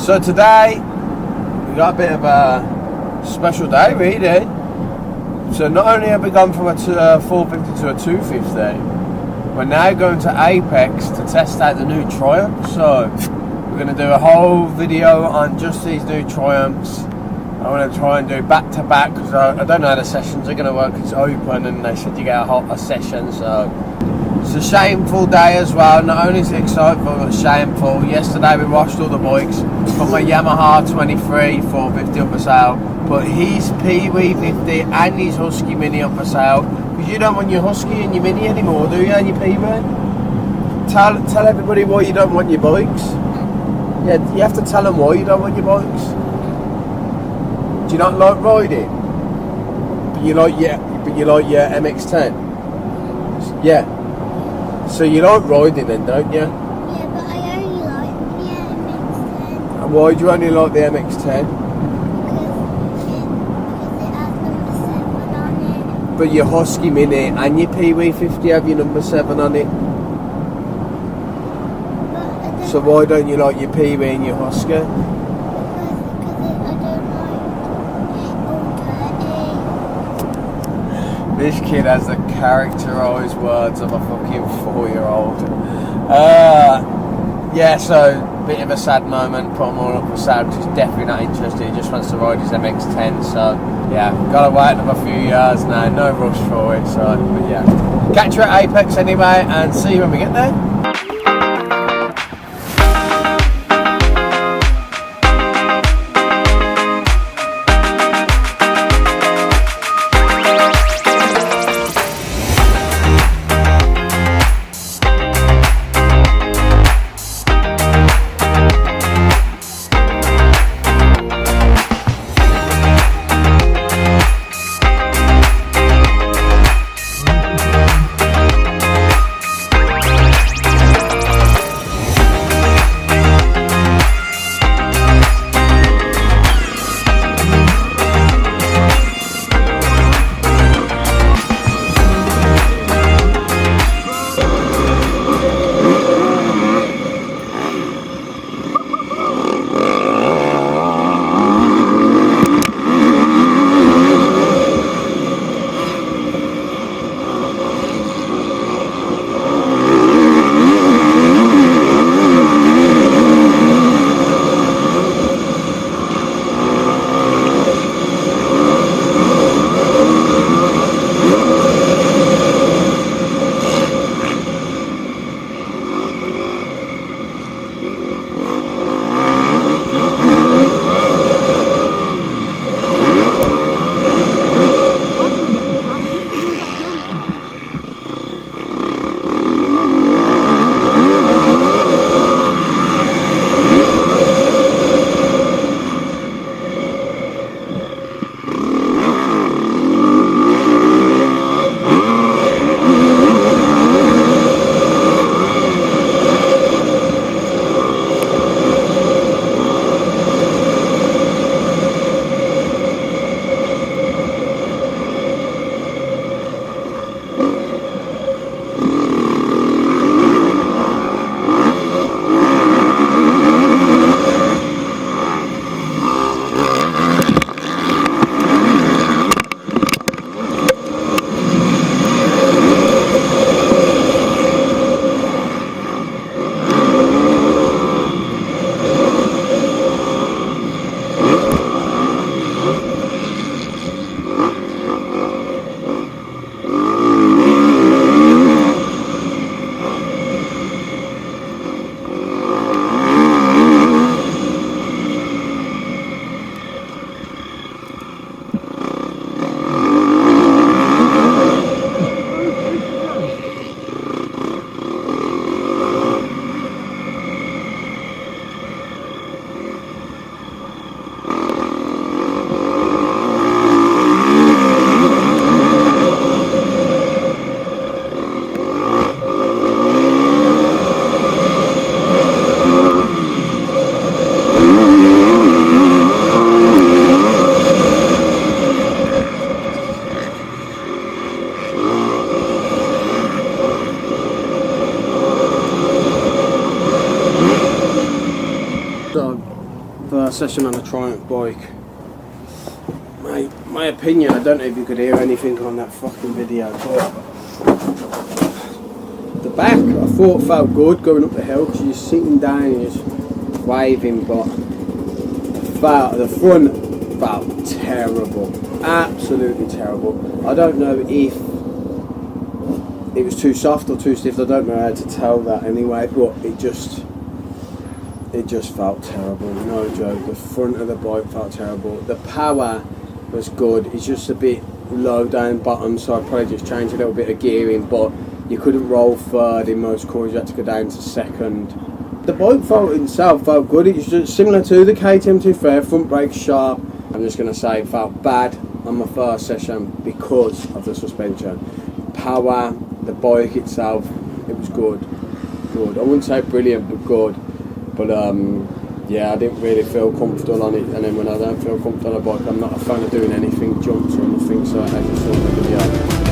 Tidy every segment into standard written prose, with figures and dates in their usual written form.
So today we got a bit of a special day really. So not only have we gone from a 450 to a 250, we're now going to Apex to test out the new Triumph. So we're going to do a whole video on just these new Triumphs. I want to try and do back to back because I don't know how the sessions are going to work. It's open and they said you get a session, so it's a shameful day as well. Not only is it exciting but shameful. Yesterday we washed all the bikes, put my Yamaha 23 450 up for sale, put his PW50 and his Husky Mini up for sale, because you don't want your Husky and your Mini anymore, do you, and your PW? Tell everybody why you don't want your bikes. Yeah, you have to tell them why you don't want your bikes. Do you not like riding? But you like your MX-10? Yeah. So you like riding then, don't you? Yeah, but I only like the MX-10. And why do you only like the MX-10? Because it has number 7 on it. But your Husky Mini and your PW50 have your number 7 on it. So why don't you like your PW and your Husky? Because I don't like all dirty. This kid has the characterised words of a fucking 4-year-old. Yeah, so bit of a sad moment. Put him all up for sale because he's definitely not interested. He just wants to ride his MX-10. So yeah, gotta wait another few years now. No rush for it. So but yeah, catch you at Apex anyway, and see you when we get there. So, first session on a Triumph bike. My opinion, I don't know if you could hear anything on that fucking video, but the back I thought felt good going up the hill because you're sitting down and you're just waving, but the front felt terrible, absolutely terrible. I don't know if it was too soft or too stiff, I don't know how to tell that anyway, but it just felt terrible, no joke. The front of the bike felt terrible. The power was good, it's just a bit low down bottom, so I'd probably just change a little bit of gearing, but you couldn't roll third in most corners, you had to go down to second. The bike itself felt good, it was just similar to the KTM 250, front brakes sharp. I'm just going to say it felt bad on my first session because of the suspension. Power, the bike itself, it was good. I wouldn't say brilliant, but good. But yeah, I didn't really feel comfortable on it, and then when I don't feel comfortable on a bike, I'm not a fan of doing anything, jumps or anything, so I just saw the video.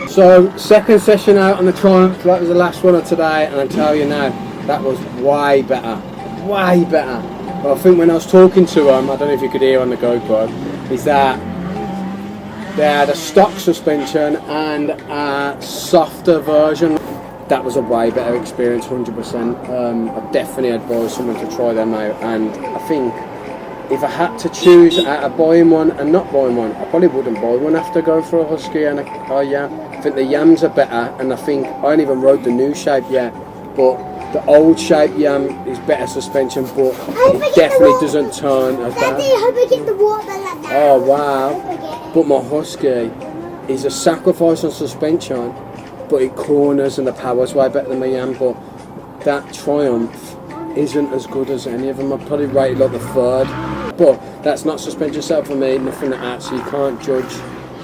So, second session out on the Triumph, that was the last one of today, and I tell you now, that was way better, way better. But I think when I was talking to them, I don't know if you could hear on the GoPro, is that they had a stock suspension and a softer version. That was a way better experience, 100%. I definitely advise someone to try them out, and I think if I had to choose out of buying one and not buying one, I probably wouldn't buy one after going for a Husky and a Yam. I think the Yams are better, and I think I ain't even rode the new shape yet, but the old shape Yam is better suspension, but it definitely doesn't turn as bad. Oh wow! But my Husky is a sacrifice on suspension, but it corners and the power's way better than my Yam. But that Triumph isn't as good as any of them. I'd probably rate it like the third, but that's not suspension setup for me, nothing like that, so you can't judge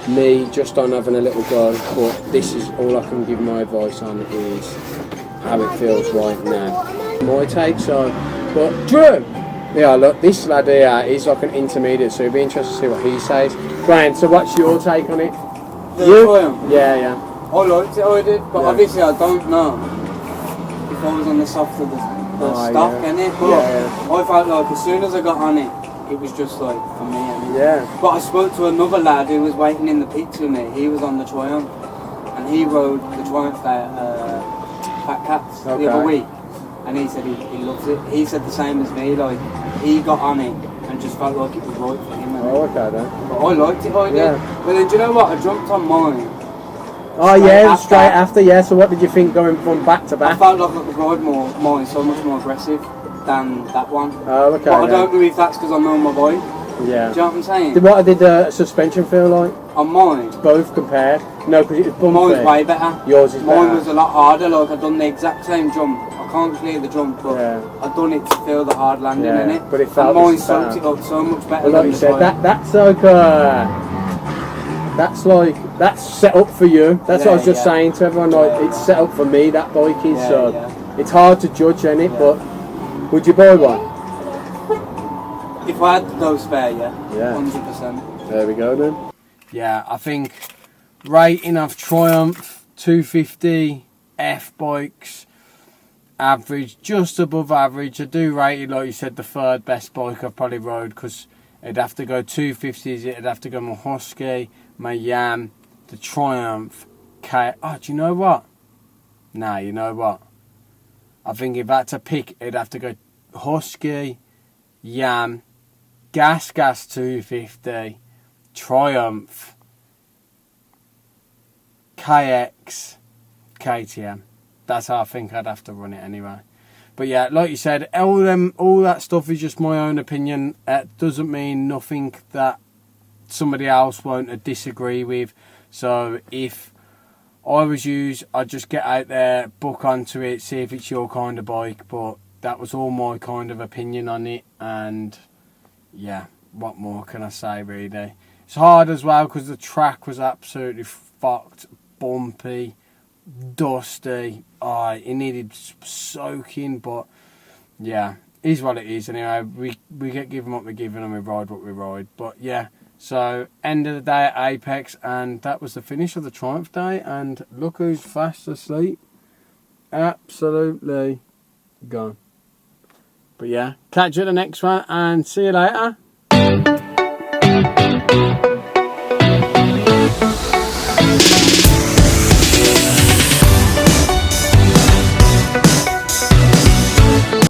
me just on having a little go, but this is all I can give my advice on is how it feels right now. My take, so, but Drew! Yeah, look, this lad here is like an intermediate, so it'd be interesting to see what he says. Brian, so what's your take on it? Yeah. I liked it, I did, but obviously I don't know if I was on the soft of the stock, innit? But I felt like as soon as I got on it was just like for me, innit? Yeah. But I spoke to another lad who was waiting in the pits with me. He was on the Triumph, and he rode the Triumph Fat Cats the other week, and he said he loves it. He said the same as me, like he got on it and just felt like it was right for him. Oh, okay then. But I liked it, I did. Yeah. But then do you know what? I jumped on mine. Oh yeah, straight after, yeah. So what did you think going from back to back? I felt like I could ride mine so much more aggressive than that one. Oh, okay. But I don't know if that's because I'm on my bike. Yeah. Do you know what I'm saying? What did the suspension feel like? On mine? Both compared? No, because it was bumpy. Mine's way better. Yours is better? Mine was a lot harder, like I'd done the exact same jump. I can't clear the jump, but I'd done it to feel the hard landing in it. But it felt and mine soaked it up so much better. Well, like you said, that's set up for you. That's what I was just saying to everyone. Like it's set up for me. That bike is it's hard to judge, innit? But would you buy one? If I had the spare, 100%. There we go then. Yeah, I think rating of Triumph 250F bikes, average, just above average. I do rate it, like you said, the third best bike I've probably rode, because it'd have to go 250s, it'd have to go my Husky, my Yam, the Triumph, do you know what? Nah, you know what? I think if I had to pick, it'd have to go Husky, Yam, Gas 250, Triumph, KX, KTM. That's how I think I'd have to run it anyway. But yeah, like you said, all that stuff is just my own opinion. It doesn't mean nothing that somebody else won't disagree with. So if I was you, I'd just get out there, book onto it, see if it's your kind of bike. But that was all my kind of opinion on it. And yeah, what more can I say really? It's hard as well because the track was absolutely fucked, bumpy, dusty. It needed soaking, but yeah, is what it is anyway. We get given what we're given and we ride what we ride. But yeah, so end of the day at Apex, and that was the finish of the Triumph day. And look who's fast asleep, absolutely gone. But yeah, catch you at the next one and see you later.